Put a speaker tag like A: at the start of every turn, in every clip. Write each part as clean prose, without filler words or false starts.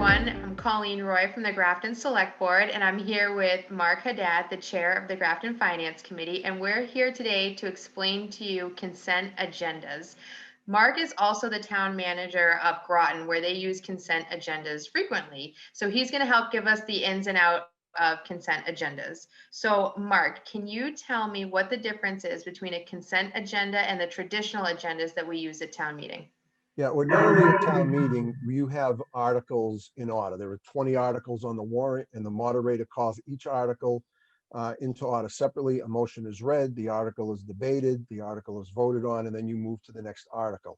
A: everyone. I'm Colleen Roy from the Grafton Select Board, and I'm here with Mark Haddad, the chair of the Grafton Finance Committee, and we're here today to explain to you consent agendas. Mark is also the town manager of Groton, where they use consent agendas frequently. So he's going to help give us the ins and outs of consent agendas. So, Mark, can you tell me what the difference is between a consent agenda and the traditional agendas that we use at town meeting?
B: Yeah, ordinarily at town meeting, you have articles in order. There are 20 articles on the warrant, and the moderator calls each article into order separately. A motion is read, the article is debated, the article is voted on, and then you move to the next article.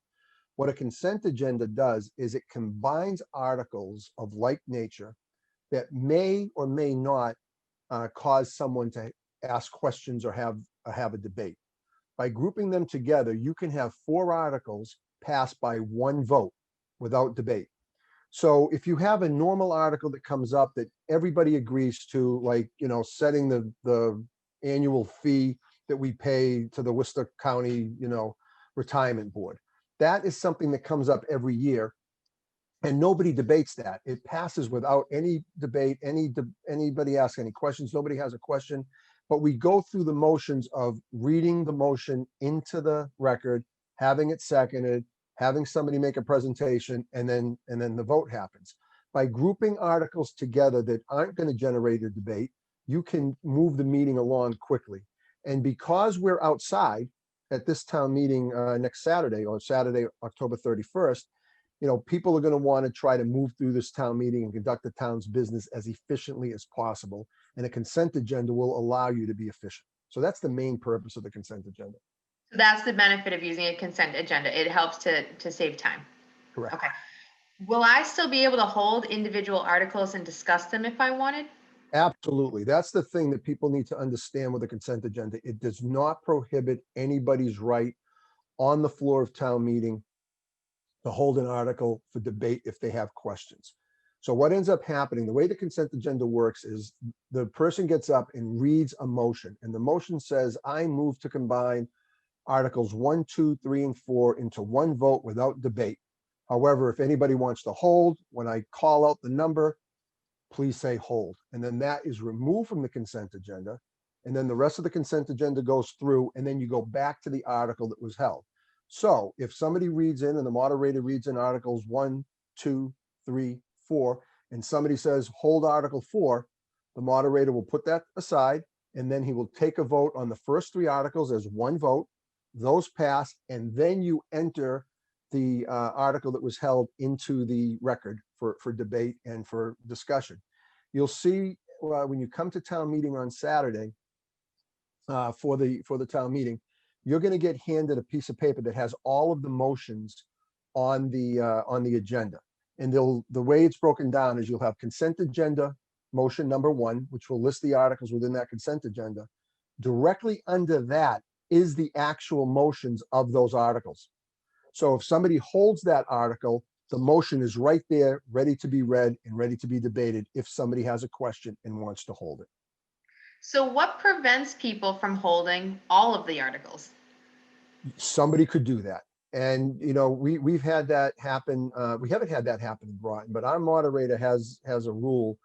B: What a consent agenda does is it combines articles of like nature that may or may not cause someone to ask questions or have a debate. By grouping them together, you can have 4 articles passed by one vote without debate. So if you have a normal article that comes up that everybody agrees to, like, setting the annual fee that we pay to the Worcester County, retirement board, that is something that comes up every year, and nobody debates that. It passes without any debate, anybody ask any questions. Nobody has a question, but we go through the motions of reading the motion into the record, having it seconded, having somebody make a presentation, and then the vote happens. By grouping articles together that aren't going to generate a debate, you can move the meeting along quickly. And because we're outside at this town meeting next Saturday, or Saturday, October 31st, people are going to want to try to move through this town meeting and conduct the town's business as efficiently as possible. And a consent agenda will allow you to be efficient. So that's the main purpose of the consent agenda.
A: So that's the benefit of using a consent agenda. It helps to save time.
B: Correct.
A: Okay. Will I still be able to hold individual articles and discuss them if I wanted?
B: Absolutely. That's the thing that people need to understand with the consent agenda. It does not prohibit anybody's right on the floor of town meeting to hold an article for debate if they have questions. So what ends up happening, the way the consent agenda works is the person gets up and reads a motion, and the motion says, I move to combine articles 1, 2, 3, and 4 into one vote without debate. However, if anybody wants to hold, when I call out the number, please say hold. And then that is removed from the consent agenda. And then the rest of the consent agenda goes through, and then you go back to the article that was held. So if somebody reads in and the moderator reads in articles 1, 2, 3, 4, and somebody says hold article 4, the moderator will put that aside, and then he will take a vote on the first 3 articles as one vote. Those pass, and then you enter the article that was held into the record for debate and for discussion. You'll see when you come to town meeting on Saturday for the town meeting, you're going to get handed a piece of paper that has all of the motions on the agenda. And the way it's broken down is you'll have consent agenda motion number 1, which will list the articles within that consent agenda. Directly under that is the actual motions of those articles. So if somebody holds that article, the motion is right there, ready to be read and ready to be debated if somebody has a question and wants to hold it.
A: So what prevents people from holding all of the articles?
B: Somebody could do that. And we've had that happen. We haven't had that happen in Groton, but our moderator has a rule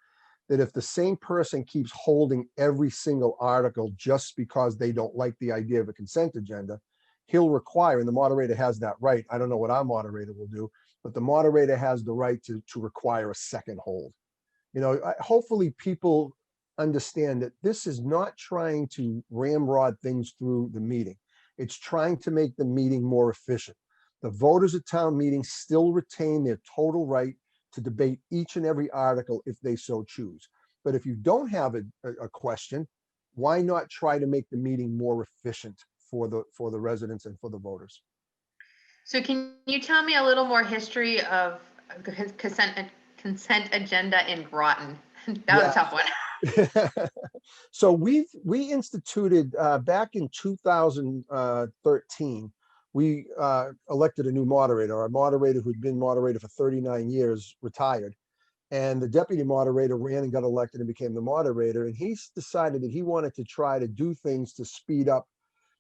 B: that if the same person keeps holding every single article just because they don't like the idea of a consent agenda, he'll require, and the moderator has that right. I don't know what our moderator will do, but the moderator has the right to require a second hold. Hopefully people understand that this is not trying to ramrod things through the meeting. It's trying to make the meeting more efficient. The voters at town meeting still retain their total right to debate each and every article if they so choose. But if you don't have a question, why not try to make the meeting more efficient for the residents and for the voters?
A: So can you tell me a little more history of the consent agenda in Groton? That was a tough one.
B: So we instituted back in 2013. We elected a new moderator. Our moderator, who'd been moderator for 39 years, retired, and the deputy moderator ran and got elected and became the moderator. And he decided that he wanted to try to do things to speed up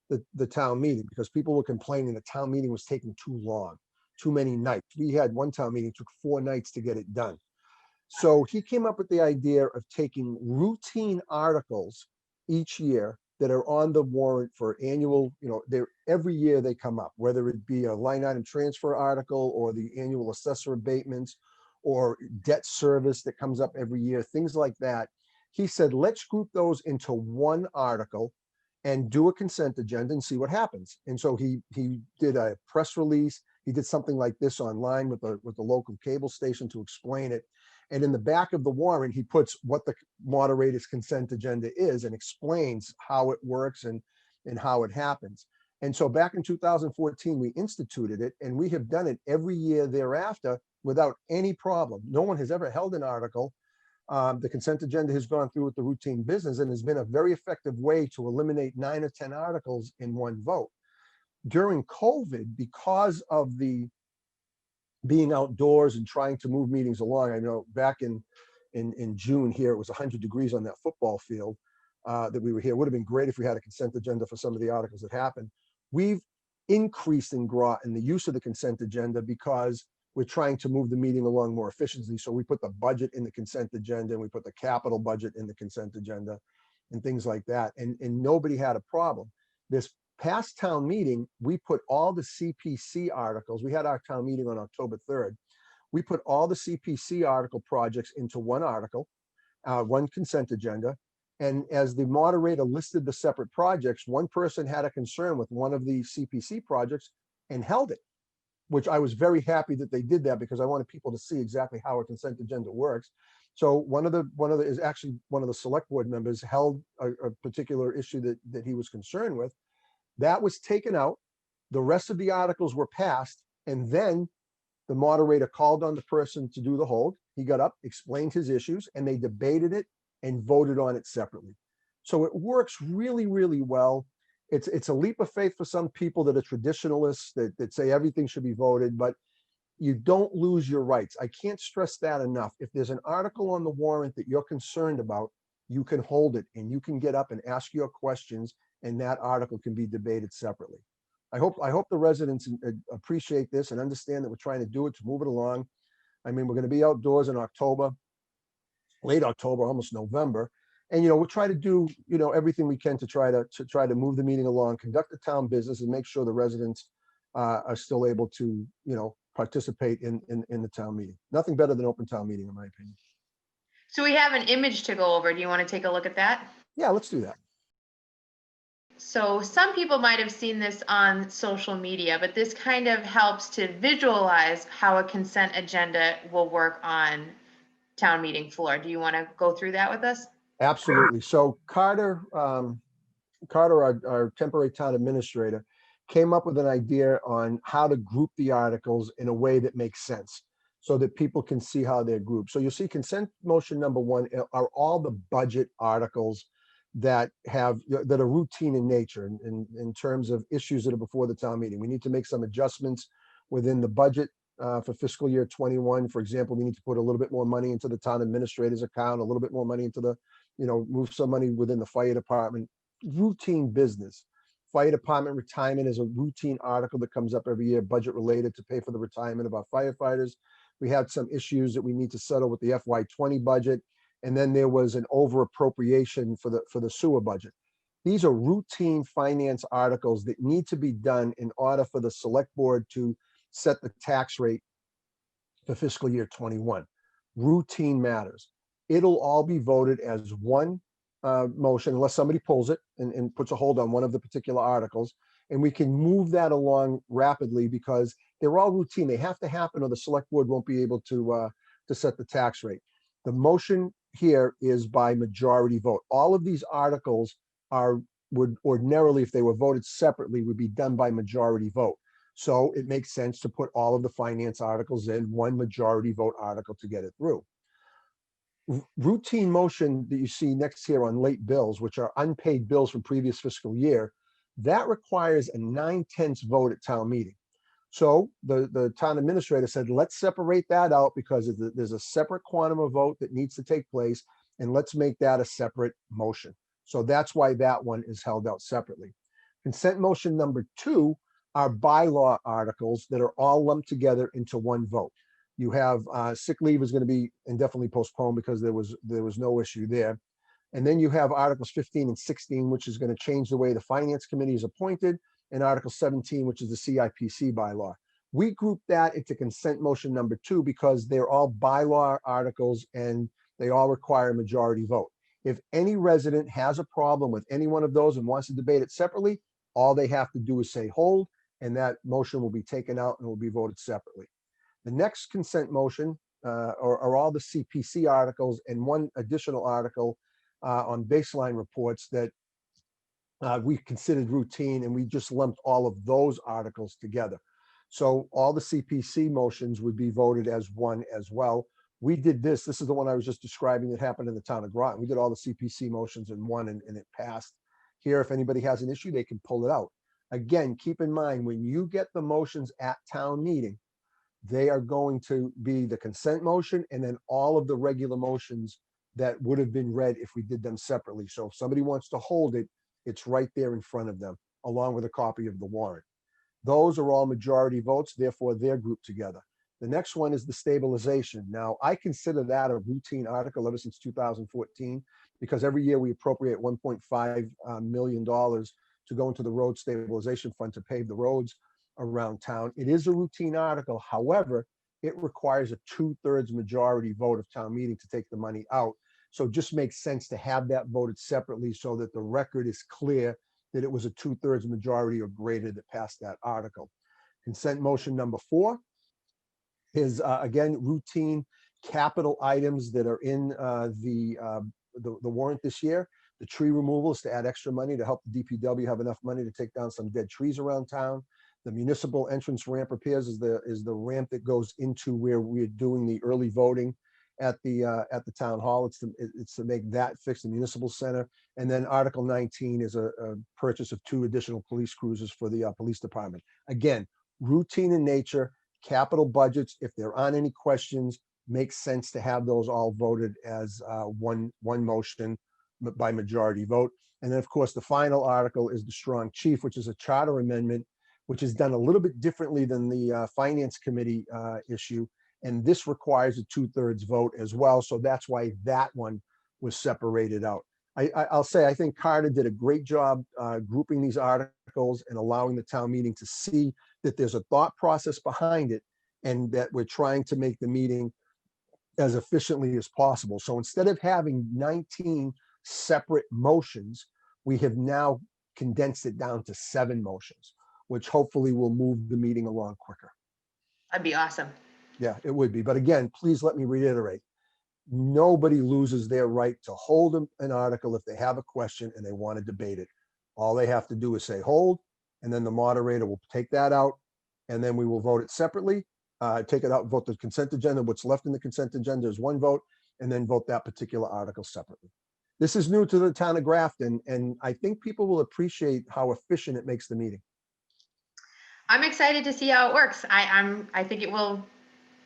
B: the town meeting, because people were complaining the town meeting was taking too long, too many nights. We had one town meeting, took 4 nights to get it done. So he came up with the idea of taking routine articles each year that are on the warrant for annual, they're every year they come up, whether it be a line item transfer article or the annual assessor abatements or debt service that comes up every year, things like that. He said, let's group those into one article and do a consent agenda and see what happens. And so he did a press release. He did something like this online with the local cable station to explain it. And in the back of the warrant, he puts what the moderator's consent agenda is and explains how it works and how it happens. And so back in 2014, we instituted it, and we have done it every year thereafter without any problem. No one has ever held an article. The consent agenda has gone through with the routine business and has been a very effective way to eliminate 9 or 10 articles in one vote. During COVID, because of the being outdoors and trying to move meetings along, I know back in June here, it was 100 degrees on that football field that we were here. It would have been great if we had a consent agenda for some of the articles that happened. We've increased in the use of the consent agenda because we're trying to move the meeting along more efficiently. So we put the budget in the consent agenda, and we put the capital budget in the consent agenda and things like that. And nobody had a problem. This past town meeting, we put all the CPC articles. We had our town meeting on October 3rd. We put all the CPC article projects into one article, one consent agenda. And as the moderator listed the separate projects, one person had a concern with one of the CPC projects and held it, which I was very happy that they did that because I wanted people to see exactly how a consent agenda works. So one of the select board members held a particular issue that he was concerned with. That was taken out. The rest of the articles were passed, and then the moderator called on the person to do the hold. He got up, explained his issues, and they debated it and voted on it separately. So it works really, really well. It's a leap of faith for some people that are traditionalists that say everything should be voted, but you don't lose your rights. I can't stress that enough. If there's an article on the warrant that you're concerned about, you can hold it and you can get up and ask your questions, and that article can be debated separately. I hope the residents appreciate this and understand that we're trying to do it to move it along. I mean, we're going to be outdoors in October, late October, almost November. And, we'll try to do, everything we can to try to move the meeting along, conduct the town business, and make sure the residents are still able to, participate in the town meeting. Nothing better than open town meeting, in my opinion.
A: So we have an image to go over. Do you want to take a look at that?
B: Yeah, let's do that.
A: So some people might have seen this on social media, but this kind of helps to visualize how a consent agenda will work on town meeting floor. Do you want to go through that with us?
B: Absolutely. So Carter, our temporary town administrator, came up with an idea on how to group the articles in a way that makes sense so that people can see how they're grouped. So you'll see consent motion number 1 are all the budget articles that are routine in nature in terms of issues that are before the town meeting. We need to make some adjustments within the budget for fiscal year 21. For example, we need to put a little bit more money into the town administrator's account, a little bit more money into the, move some money within the fire department. Routine business. Fire department retirement is a routine article that comes up every year, budget related, to pay for the retirement of our firefighters. We had some issues that we need to settle with the FY20 budget. And then there was an over appropriation for the sewer budget. These are routine finance articles that need to be done in order for the select board to set the tax rate for fiscal year 21. Routine matters. It'll all be voted as one motion unless somebody pulls it and puts a hold on one of the particular articles. And we can move that along rapidly because they're all routine. They have to happen or the select board won't be able to set the tax rate. The motion here is by majority vote. All of these articles would ordinarily, if they were voted separately, would be done by majority vote. So it makes sense to put all of the finance articles in one majority vote article to get it through. Routine motion that you see next here on late bills, which are unpaid bills from previous fiscal year, that requires a 9/10 vote at town meeting. So the town administrator said, let's separate that out because there's a separate quantum of vote that needs to take place, and let's make that a separate motion. So that's why that one is held out separately. Consent motion number 2 are bylaw articles that are all lumped together into one vote. You have sick leave is going to be indefinitely postponed because there was no issue there. And then you have Articles 15 and 16, which is going to change the way the Finance Committee is appointed, and Article 17, which is the CIPC bylaw. We grouped that into consent motion number 2 because they're all bylaw articles and they all require a majority vote. If any resident has a problem with any one of those and wants to debate it separately, all they have to do is say hold, and that motion will be taken out and will be voted separately. The next consent motion are all the CPC articles and one additional article on baseline reports that we considered routine, and we just lumped all of those articles together. So all the CPC motions would be voted as one as well. We did this is the one I was just describing that happened in the town of Groton. We did all the CPC motions in one, and it passed. Here, if anybody has an issue, they can pull it out. Again, keep in mind, when you get the motions at town meeting, they are going to be the consent motion and then all of the regular motions that would have been read if we did them separately. So if somebody wants to hold it, it's right there in front of them, along with a copy of the warrant. Those are all majority votes, therefore they're grouped together. The next one is the stabilization. Now, I consider that a routine article ever since 2014, because every year we appropriate $1.5 million to go into the road stabilization fund to pave the roads around town. It is a routine article. However, it requires a 2/3 majority vote of town meeting to take the money out. So it just makes sense to have that voted separately so that the record is clear that it was a 2/3 majority or greater that passed that article. Consent motion number 4 is again routine capital items that are in the warrant this year. The tree removal is to add extra money to help the DPW have enough money to take down some dead trees around town. The municipal entrance ramp repairs is the ramp that goes into where we're doing the early voting at the town hall. It's to make that fix the municipal center. And then Article 19 is a purchase of 2 additional police cruisers for the police department. Again, routine in nature, capital budgets. If there aren't any questions, makes sense to have those all voted as one motion by majority vote. And then, of course, the final article is the strong chief, which is a charter amendment, which is done a little bit differently than the Finance Committee issue. And this requires a 2/3 vote as well. So that's why that one was separated out. I'll say, I think Carter did a great job grouping these articles and allowing the town meeting to see that there's a thought process behind it and that we're trying to make the meeting as efficiently as possible. So instead of having 19 separate motions, we have now condensed it down to 7 motions, which hopefully will move the meeting along quicker.
A: That'd be awesome.
B: Yeah, it would be. But again, please let me reiterate, nobody loses their right to hold an article if they have a question and they want to debate it. All they have to do is say hold, and then the moderator will take that out, and then we will vote it separately. Take it out, vote the consent agenda. What's left in the consent agenda is 1 vote, and then vote that particular article separately. This is new to the town of Grafton, and I think people will appreciate how efficient it makes the meeting.
A: I'm excited to see how it works. I think it will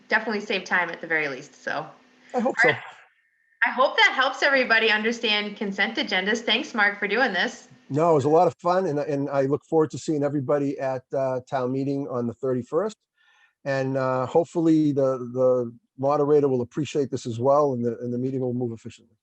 A: definitely save time at the very least. So
B: I hope so.
A: I hope that helps everybody understand consent agendas. Thanks, Mark, for doing this.
B: No, it was a lot of fun, and I look forward to seeing everybody at town meeting on the 31st. And hopefully the moderator will appreciate this as well, and the meeting will move efficiently.